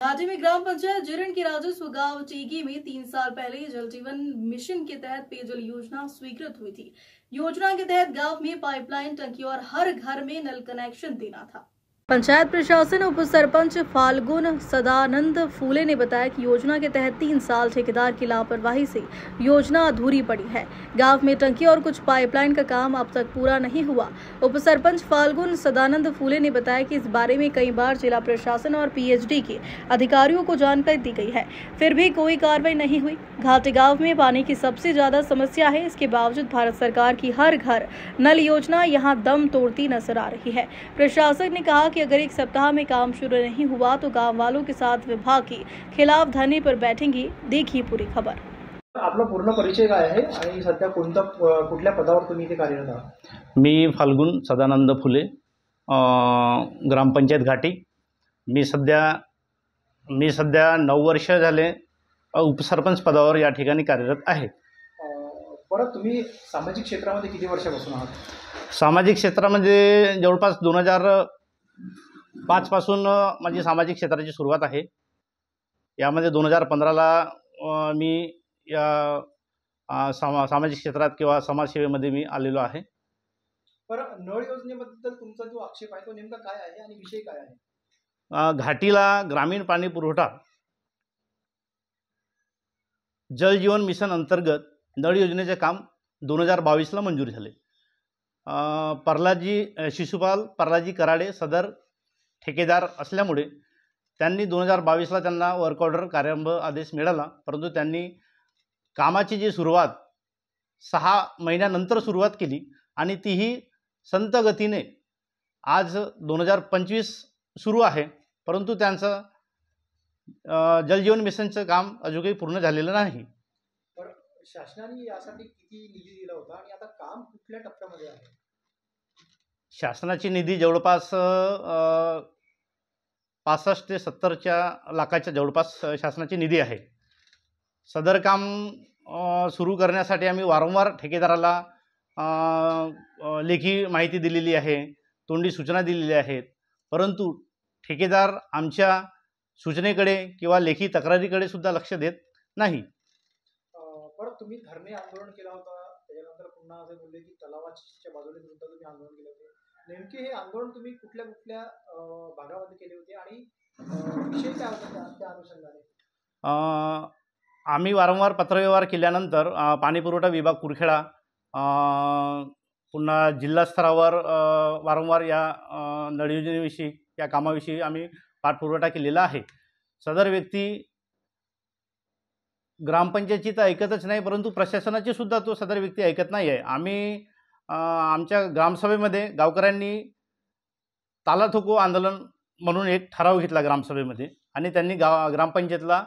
घाटी में ग्राम पंचायत जिरण के राजस्व गांव टीगी में 3 साल पहले जल जीवन मिशन के तहत पेयजल योजना स्वीकृत हुई थी। योजना के तहत गांव में पाइपलाइन, टंकी और हर घर में नल कनेक्शन देना था। पंचायत प्रशासन उप सरपंच फाल्गुन सदानंद फूले ने बताया कि योजना के तहत 3 साल ठेकेदार की लापरवाही से योजना अधूरी पड़ी है। गांव में टंकी और कुछ पाइपलाइन का काम अब तक पूरा नहीं हुआ। उप सरपंच फाल्गुन सदानंद फूले ने बताया कि इस बारे में कई बार जिला प्रशासन और पीएचडी के अधिकारियों को जानकारी दी गई है, फिर भी कोई कार्रवाई नहीं हुई। घाटी गाँव में पानी की सबसे ज्यादा समस्या है। इसके बावजूद भारत सरकार की हर घर नल योजना यहाँ दम तोड़ती नजर आ रही है। प्रशासक ने कहा कि अगर 1 सप्ताह में काम शुरू नहीं हुआ तो गांव वालों के साथ विभाग के खिलाफ धरने पर बैठेंगे। देखिए पूरी खबर। आपला पूर्ण परिचय काय आहे आणि सध्या कुठल्या पदावर तुम्ही इथे कार्यरत आहात? मी फाल्गुन सदानंद फुले, ग्रामपंचायत घाटी। मी सध्या 9 वर्ष झाले उपसरपंच पदावर या ठिकाणी कार्यरत आहे। बरं, तुम्ही सामाजिक क्षेत्रामध्ये किती वर्षापासून आहात? सामाजिक क्षेत्रामध्ये जवळपास 2005 पासून माझी सामाजिक क्षेत्राची सुरुवात आहे। यामध्ये 2015ला मी या सामाजिक क्षेत्रात किंवा समाजसेवेमध्ये मी आलेलो आहे। बरं, नळ योजनेबद्दल तुमचा जो आक्षेप आहे तो नेमका काय आहे आणि विषय काय आहे? घाटीला ग्रामीण पाणी पुरवठा जल जीवन मिशन अंतर्गत नळ योजनेचे काम 2022ला मंजूर झाले। शिशुपाल प्रल्हादजी कराडे सदर ठेकेदार असल्यामुळे त्यांनी 2022ला त्यांना वर्क ऑर्डर कार्यारंभ आदेश मिळाला, परंतु त्यांनी कामाची जी सुरुवात 6 महिन्यानंतर सुरुवात केली आणि तीही संत गतीने आज 2025 सुरू आहे, परंतु त्यांचं जलजीवन मिशनचं काम अजूनही पूर्ण झालेलं नाही। शासनाने यासाठी किती निधी दिला होता आणि आता काम कुठल्या टप्प्यामध्ये आहे? शासनाची निधी जवळपास 65 ते 70 लाखाच्या जवळपास शासनाची निधी आहे। सदर काम सुरू करण्यासाठी आम्ही वारंवार ठेकेदाराला लेखी माहिती दिलेली आहे, तोंडी सूचना दिलेल्या आहेत, परंतु ठेकेदार आमच्या सूचनेकडे किंवा लेखी तक्रारीकडे सुद्धा लक्ष देत नाही। परत तुम्ही धरणे आंदोलन केला होता, त्याच्यानंतर पुन्हा असे बोलले की तलावाच्या बाजूने सुद्धा तुम्ही आंदोलन केले होते। नेमके हे आंदोलन तुम्ही कुठल्या भागामध्ये केले होते आणि विषय काय होता त्या अनुषंगाने? आम्ही वारंवार पत्रव्यवहार केल्यानंतर पाणीपुरवठा विभाग कुरखेडा, पुन्हा जिल्हा स्तरावर वारंवार या नळ योजनेविषयी या कामाविषयी आम्ही पाठपुरावा केलेला आहे। सदर व्यक्ती ग्रामपंचायतची तर ऐकतच नाही, परंतु प्रशासनाची सुद्धा तो सदर व्यक्ती ऐकत नाही आहे। आम्ही आमच्या ग्रामसभेमध्ये गावकऱ्यांनी ताला ठोको आंदोलन म्हणून एक ठराव घेतला ग्रामसभेमध्ये आणि त्यांनी ग्रामपंचायतला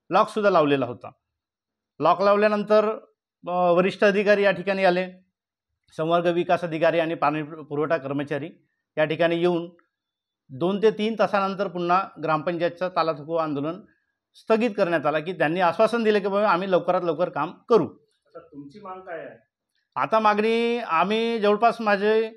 लॉकसुद्धा लावलेला होता। लॉक लावल्यानंतर वरिष्ठ अधिकारी या ठिकाणी आले, संवर्ग विकास अधिकारी आणि पाणी पुरवठा कर्मचारी या ठिकाणी येऊन 2 ते 3 तासानंतर पुन्हा ग्रामपंचायतचं ताला ठोको आंदोलन स्थगित करण्यात आला की त्यांनी आश्वासन दिले की बाबा आम्ही लवकरात लवकर काम करू। तुमची मागणी काय आहे? आता मागणी आम्ही जवळपास माझे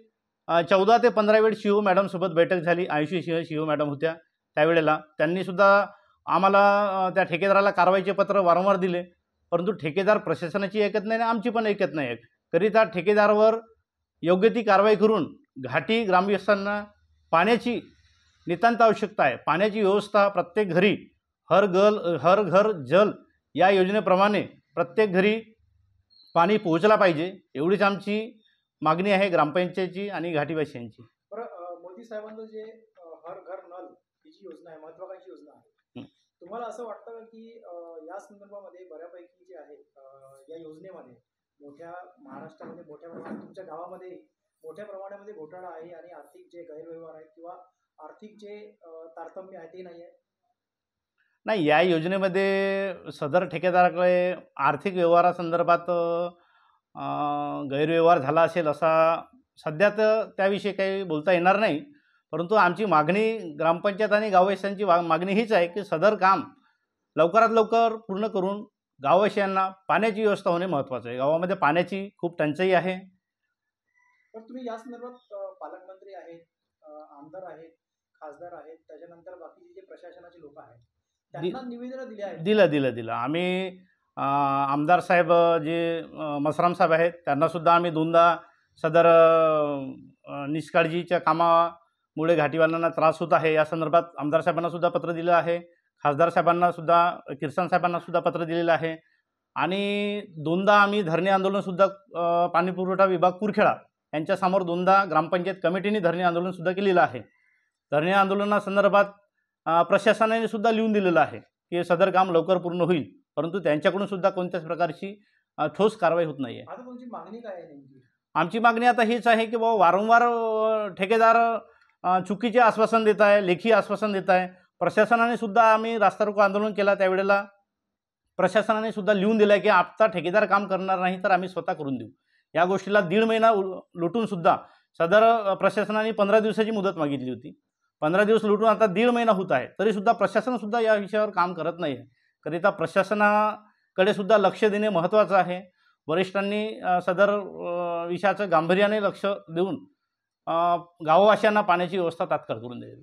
14 ते 15 वेळ शिव मॅडम सोबत बैठक झाली। आयुषी शिव मॅडम होत्या त्यावेळेला, त्यांनी सुद्धा आम्हाला त्या ठेकेदाराला कारवाईचे पत्र वारंवार दिले, परंतु ठेकेदार प्रशासनाची ऐकत नाही आणि आमची पण ऐकत नाही। करिता ठेकेदारावर योग्य ती कारवाई करून घाटी ग्रामस्थांना पाण्याची नितांत आवश्यकता आहे। पाण्याची व्यवस्था प्रत्येक घरी हर घर जल या योजनेप्रमाणे प्रत्येक घरी पाणी पोहोचला पाहिजे, एवढीच आमची मागणी आहे ग्रामपंचायतची आणि घाटीवासियांची। बरं, मोदी साहेबांचं जे हर घर नल ही जी योजना आहे, महत्त्वाची योजना आहे, तुम्हाला असं वाटतं की या संदर्भामध्ये बऱ्यापैकी जे आहे या योजनेमध्ये महाराष्ट्रामध्ये मोठ्या प्रमाणात, तुमच्या गावामध्ये मोठ्या प्रमाणामध्ये घोटाळा आहे आणि आर्थिक जे गैरव्यवहार आहेत किंवा आर्थिक जे तारतम्य आहे ते नाही आहे? नाही, या योजनेमध्ये सदर ठेकेदाराकडे आर्थिक व्यवहारासंदर्भात गैरव्यवहार झाला असेल असा सध्या तर त्याविषयी काही बोलता येणार नाही, परंतु आमची मागणी ग्रामपंचायत आणि गाववासियांची मागणी हीच आहे की सदर काम लवकरात लवकर पूर्ण करून गाववासियांना पाण्याची व्यवस्था होणे महत्त्वाचं आहे। गावामध्ये पाण्याची खूप टंचाई आहे। पण तुम्ही या संदर्भात पालकमंत्री आहेत, आमदार आहेत, खासदार आहेत, त्याच्यानंतर बाकीचे जे प्रशासनाचे लोक आहेत, त्यांना निवेदन दिले आहेत. दिलं आम्ही आमदार साहेब जे मसराम साहेब आहेत त्यांनासुद्धा आम्ही दोनदा सदर निष्काळजीच्या कामामुळे घाटीवाल्यांना त्रास होत आहे या संदर्भात आमदार साहेबांनासुद्धा पत्र दिलं आहे, खासदार साहेबांनासुद्धा, किरसन साहेबांनासुद्धा पत्र दिलेलं आहे आणि दोनदा आम्ही धरणे आंदोलनसुद्धा पाणीपुरवठा विभाग कुरखेडा यांच्यासमोर दोनदा ग्रामपंचायत कमिटीने धरणे आंदोलनसुद्धा केलेलं आहे. धरणे आंदोलनासंदर्भात प्रशासनाने सुद्धा लिहून दिलेलं आहे की सदर काम लवकर पूर्ण होईल, परंतु त्यांच्याकडून सुद्धा कोणत्याच प्रकारची ठोस कारवाई होत नाही आहे. आता तुमची मागणी काय आहे नेमकी? आमची मागणी आता हीच आहे की बाबा वारंवार ठेकेदार चुकीचे आश्वासन देत आहे, लेखी आश्वासन देत आहे. प्रशासनाने सुद्धा आम्ही रास्ता रोको आंदोलन केला त्यावेळेला प्रशासनाने सुद्धा लिहून दिलं आहे की आता ठेकेदार काम करणार नाही तर आम्ही स्वतः करून देऊ. या गोष्टीला 1.5 महिना लुटून सुद्धा सदर प्रशासनाने 15 दिवसाची मुदत मागितली होती. 15 दिवस लुटून आता 1.5 महिना होत आहे तरीसुद्धा प्रशासनसुद्धा या विषयावर काम करत नाही आहे. करिता प्रशासनाकडे सुद्धा लक्ष देणे महत्त्वाचं आहे. वरिष्ठांनी सदर विषयाचं गांभीर्याने लक्ष देऊन गाववासियांना पाण्याची व्यवस्था तात्काळ करून द्यावी.